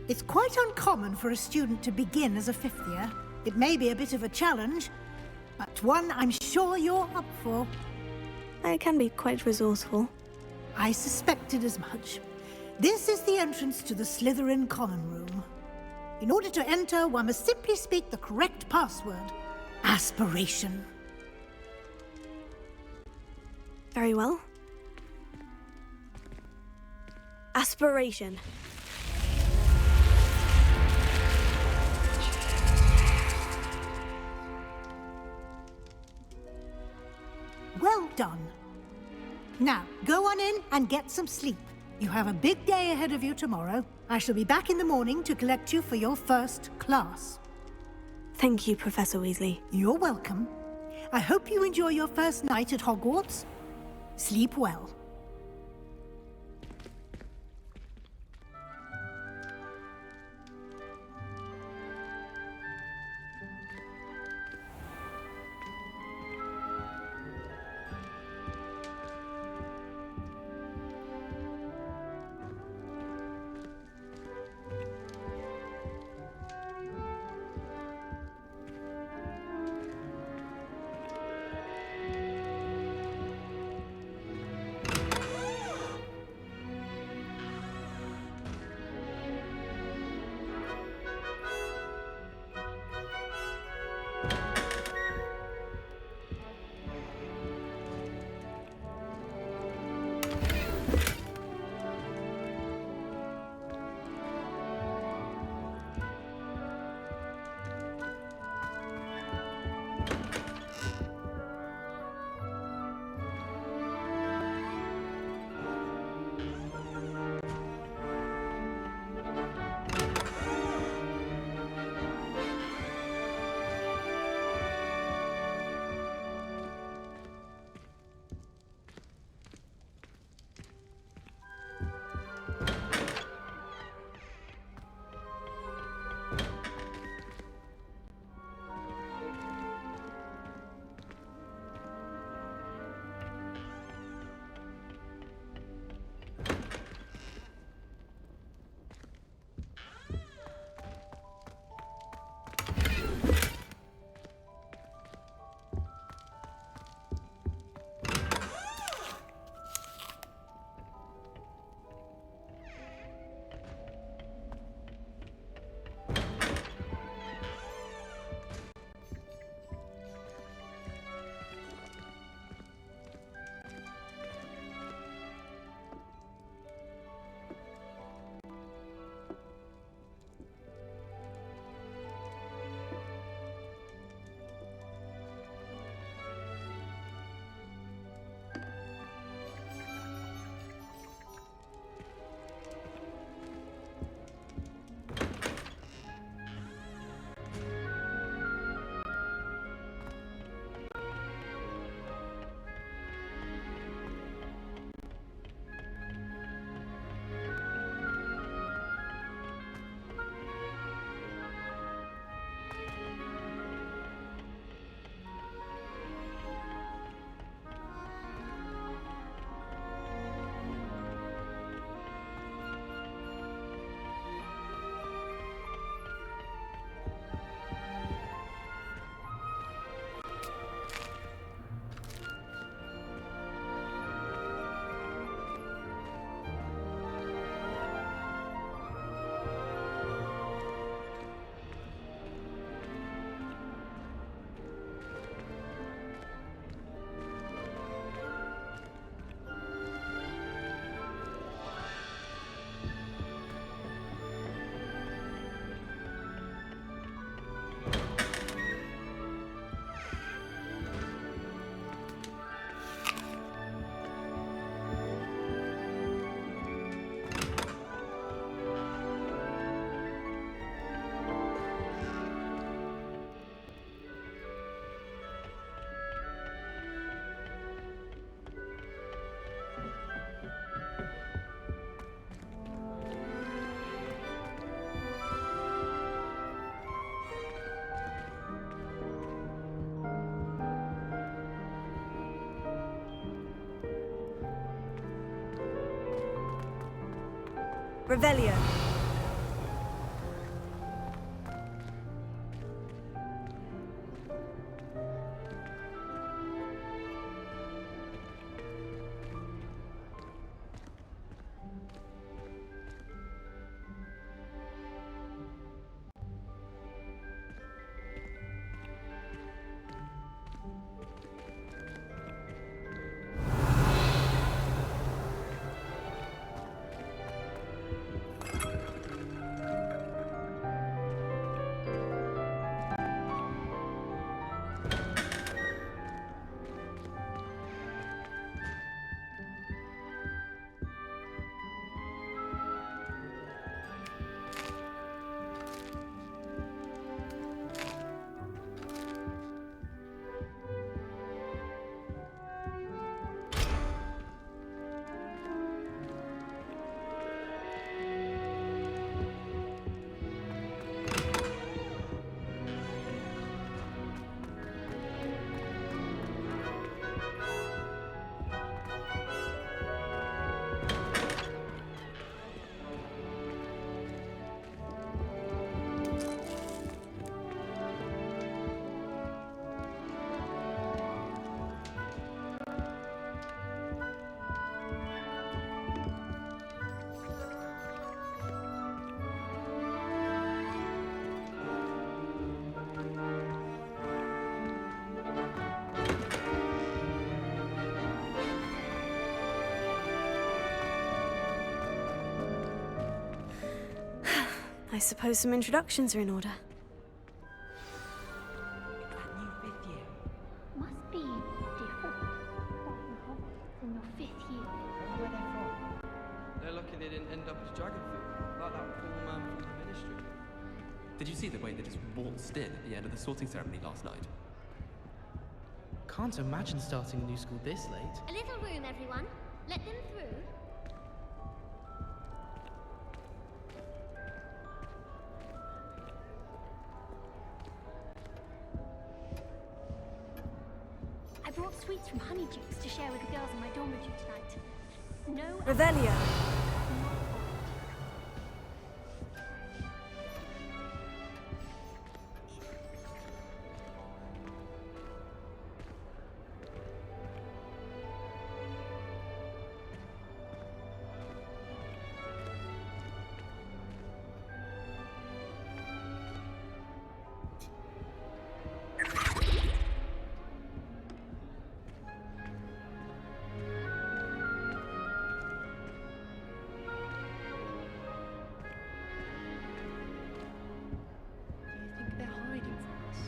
It's quite uncommon for a student to begin as a fifth year. It may be a bit of a challenge, but one I'm sure you're up for. I can be quite resourceful. I suspected as much. This is the entrance to the Slytherin common room. In order to enter, one must simply speak the correct password. Aspiration. Very well. Aspiration. Well done. Now, go on in and get some sleep. You have a big day ahead of you tomorrow. I shall be back in the morning to collect you for your first class. Thank you, Professor Weasley. You're welcome. I hope you enjoy your first night at Hogwarts. Sleep well. Revelio. I suppose some introductions are in order. That new fifth year. Must be different. Starting Hogwarts in your 5th year. Wonder where they're from. They're lucky they didn't end up as Dragonfield, like that poor man from the Ministry. Did you see the way they just waltzed in at the end of the sorting ceremony last night? Can't imagine starting a new school this late. A little room, everyone. Let them through. I brought sweets from Honeydukes to share with the girls in my dormitory tonight. No. Revelio. Do you think they're hiding from us?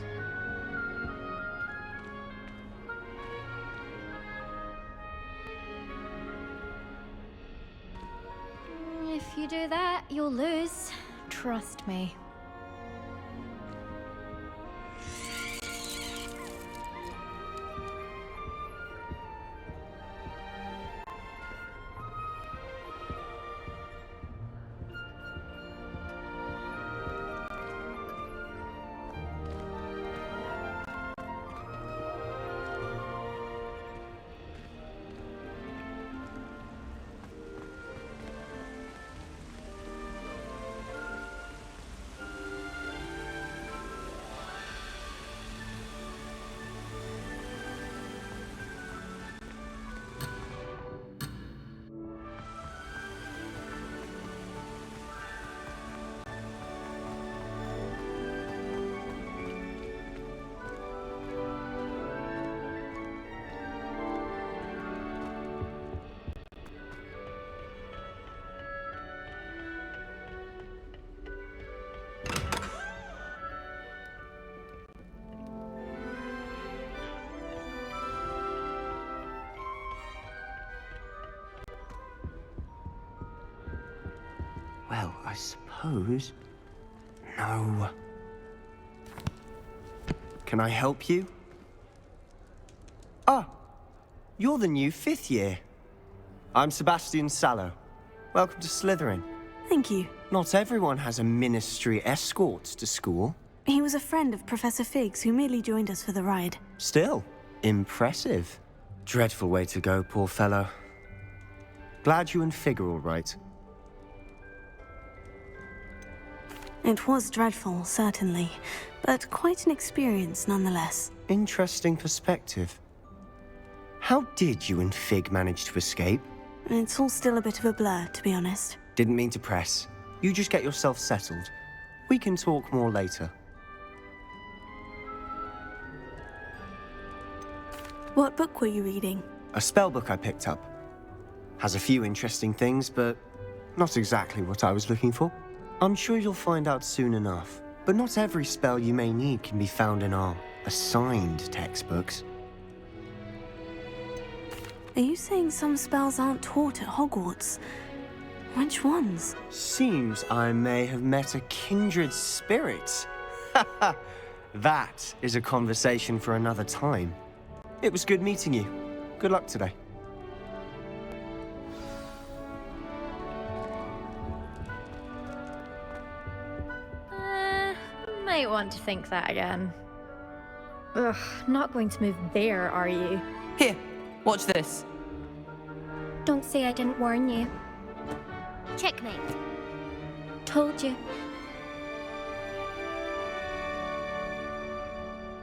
If you do that, you'll lose. Trust me. Well, I suppose... No. Can I help you? Ah, you're the new 5th year. I'm Sebastian Sallow. Welcome to Slytherin. Thank you. Not everyone has a ministry escort to school. He was a friend of Professor Fig's who merely joined us for the ride. Still, impressive. Dreadful way to go, poor fellow. Glad you and Fig are all right. It was dreadful, certainly, but quite an experience nonetheless. Interesting perspective. How did you and Fig manage to escape? It's all still a bit of a blur, to be honest. Didn't mean to press. You just get yourself settled. We can talk more later. What book were you reading? A spell book I picked up. Has a few interesting things, but not exactly what I was looking for. I'm sure you'll find out soon enough. But not every spell you may need can be found in our assigned textbooks. Are you saying some spells aren't taught at Hogwarts? Which ones? Seems I may have met a kindred spirit. That is a conversation for another time. It was good meeting you. Good luck today. Might want to think that again. Ugh, not going to move there, are you? Here, watch this. Don't say I didn't warn you. Checkmate. Told you.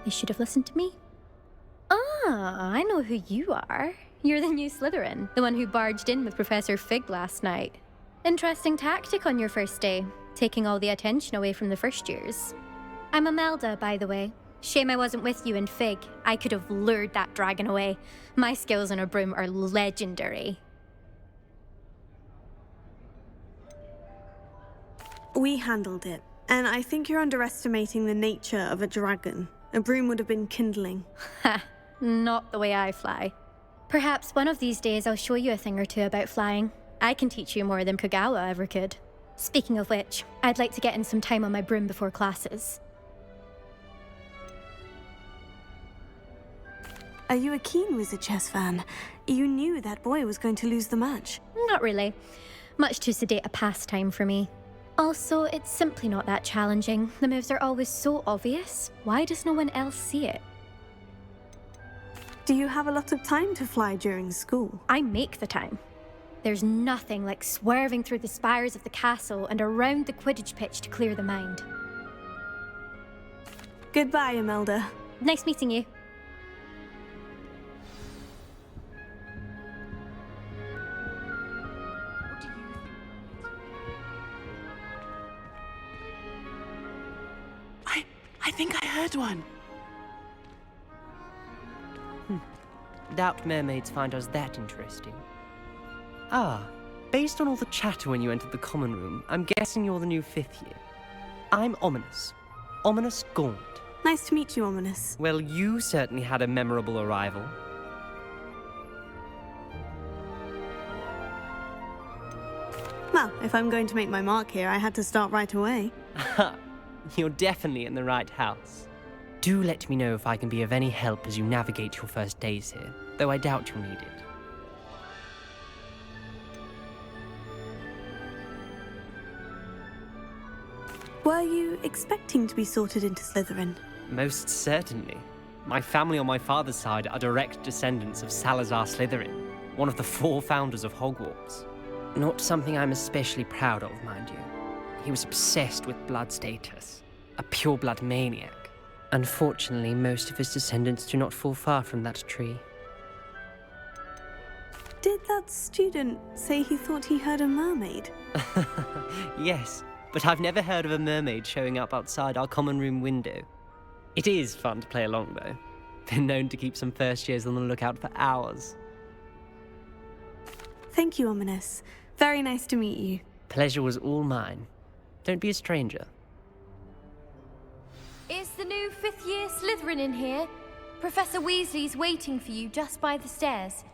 You should have listened to me. Ah, I know who you are. You're the new Slytherin, the one who barged in with Professor Fig last night. Interesting tactic on your first day, taking all the attention away from the first years. I'm Imelda, by the way. Shame I wasn't with you in Fig. I could have lured that dragon away. My skills on a broom are legendary. We handled it, and I think you're underestimating the nature of a dragon. A broom would have been kindling. Ha, not the way I fly. Perhaps one of these days I'll show you a thing or two about flying. I can teach you more than Kagawa ever could. Speaking of which, I'd like to get in some time on my broom before classes. Are you a keen Wizard Chess fan? You knew that boy was going to lose the match. Not really. Much too sedate a pastime for me. Also, it's simply not that challenging. The moves are always so obvious. Why does no one else see it? Do you have a lot of time to fly during school? I make the time. There's nothing like swerving through the spires of the castle and around the Quidditch pitch to clear the mind. Goodbye, Imelda. Nice meeting you. I think I heard one. Doubt mermaids find us that interesting. Ah, based on all the chatter when you entered the common room, I'm guessing you're the new 5th year. I'm Ominis. Ominis Gaunt. Nice to meet you, Ominis. Well, you certainly had a memorable arrival. Well, if I'm going to make my mark here, I had to start right away. You're definitely in the right house. Do let me know if I can be of any help as you navigate your first days here, though I doubt you'll need it. Were you expecting to be sorted into Slytherin? Most certainly. My family on my father's side are direct descendants of Salazar Slytherin, one of the 4 founders of Hogwarts. Not something I'm especially proud of, mind you. He was obsessed with blood status, a pure-blood maniac. Unfortunately, most of his descendants do not fall far from that tree. Did that student say he thought he heard a mermaid? Yes, but I've never heard of a mermaid showing up outside our common room window. It is fun to play along, though. Been known to keep some first years on the lookout for hours. Thank you, Ominis. Very nice to meet you. Pleasure was all mine. Don't be a stranger. Is the new 5th year Slytherin in here? Professor Weasley's waiting for you just by the stairs.